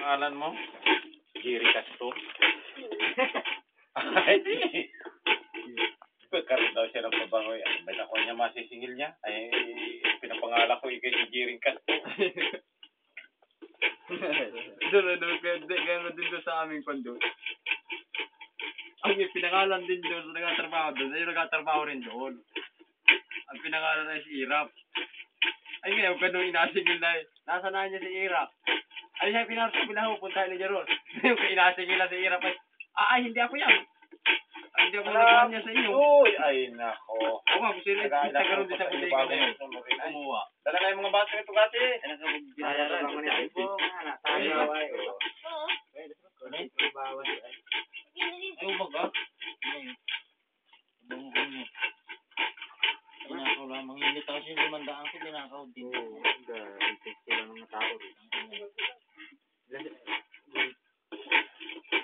pangalan mo? Jerry Castro. Ay, pagkaroon daw siya ng pabango. May nakuha niya masisingil niya. Ay, pinapangala ko ikay si Jerry Castro. Gano'n din doon sa aming kondo. Ang pinangalan din doon sa nagatrabaho doon, ay nagatrabaho rin doon. Ang pinangalan ay si Irap. Ay ngayon, ganun inasingil na eh. Nasa na niya si Irap. Ay siya pinarap, puntahan niya ron. Ngayon, inasingil na si Irap ay, hindi ako yan. Ay, hindi ako nakuha niya sa inyo. Uy, ay nako. Oo nga, kung sino nagkaroon din sa kuligan na yun. Kumuha. Dala na yung mga baso ito kasi. Ayaran mo na ito. Ayaw ay. Ay, umaga. Tinakaw lamang. Hindi kasi 500 ko tinakaw din. Oo, sila mga tao rin.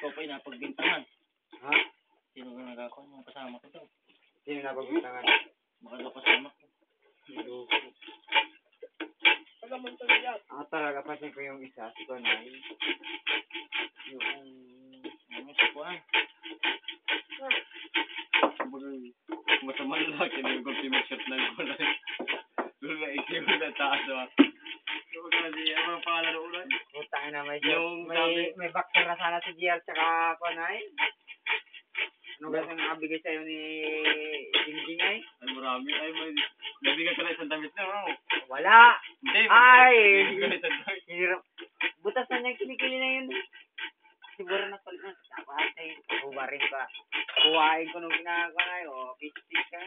Ikaw pa napagbintangan. Ha? Sino ka nagakaw? Mga kasama ko daw. Sino napagbintangan? Baka daw kasama ko. Ako talaga kasi ko yung isa, si Konay. Yung si Kuan. Masama lalaki na yung mag-shot ng Konay. Doon na ikiw na taas ba? Yung kasi, ano ang pangalan ng ulan? Putang na may boxer na sana si GR tsaka Konay. Ano kasi nakabigay sa'yo ni Jingjing ay? Ay marami, ay may nabigay ka na isang damit na, oh. Wala! Hindi, ay! Hirap. Butas na niya kinikili na yun. Siguro na pala na. Dapat ay, hubarin ka. Kuhain ko nung ginagawa na yun, o, pistis ka.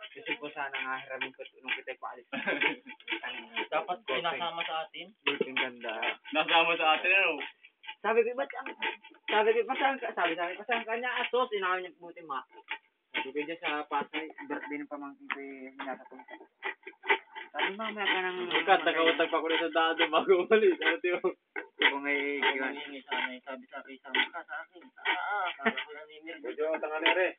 Kasi po sana nga hiramin ko nung kita'y paalis. Dapat pinasama sa atin? Ang ganda. Nasama sa atin, ano? Sabi ko, ba't ang... Sabi ko, pasang kanya asos, inawin niya buti ma. Sabi ko dyan sa Pasay, birthday ng pamangkin ko yung hinatapong ko. Sabi mamaya ka nang... Nakawatag pa ko rin sa dado bago umalis. Ano tiyo? Ito may ikiwan. Sabi sa akin, sama ka sa akin. Sabi ko lang ninir. Medyo ang tanganere.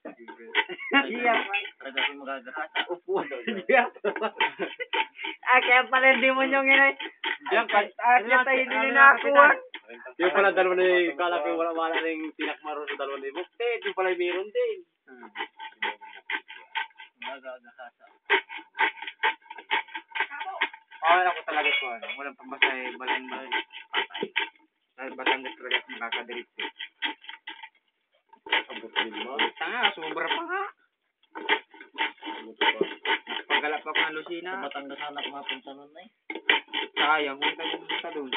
Iyak. Talaga ko magagahasa. Upo. Iyak. Kaya pala hindi mo niyong inay. Diyan, kaya tayo hindi nakakuha. Yung pala dalawa ni Kalaping wala rin tinakmaro sa 2,000. Yung pala meron din. Magagahasa. Ako talaga ito, walang pambasay, balang patay. Dahil Batangas talaga makakadiritso. Abot din mo. Tanga, sobra pa nga. Paggalap ako ng Lucina. Sa Batangas anak mapunta nun na eh. Sayang, punta doon.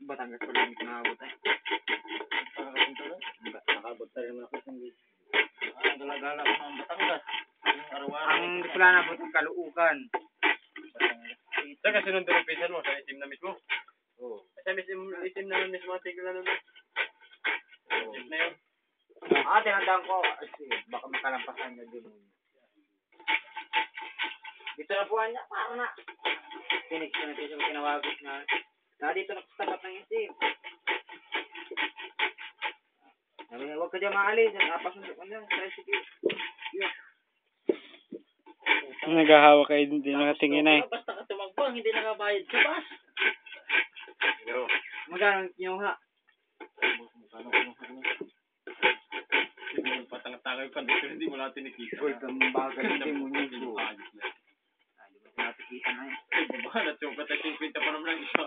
Batangas ko lang ito nakabot eh. Pagkapunta doon? Nakabot na rin naman ako sa hindi. Gala-gala ko ng Batangas. Ang plana po ng Kaluukan. Saka sinunod ang pisan mo sa isim na mismo? Oo. Sa isim na mismo ang tigil na nun. Isim na yun. Tinandaan ko. Baka makalampasan niya din. Dito na po niya, parang na. Tinig ko na siya kinawagos na dito nakastapat ng isim. Sabi niya, huwag ka dyan maalis. Napasundok ka dyan. Naghahawa kayo hindi nakatingin ay. Basta ka tumagpang, hindi nakabayad sa bus. Magkano kinuha? Magkano kinuha niya? Patang-tangay pa dito, hindi mo natin nakita. Uy, kambagal hindi mo niyo. Ayos na. Ay, di ba natin kita na eh. Ay, babalat yung patay 50 pa naman ang isa.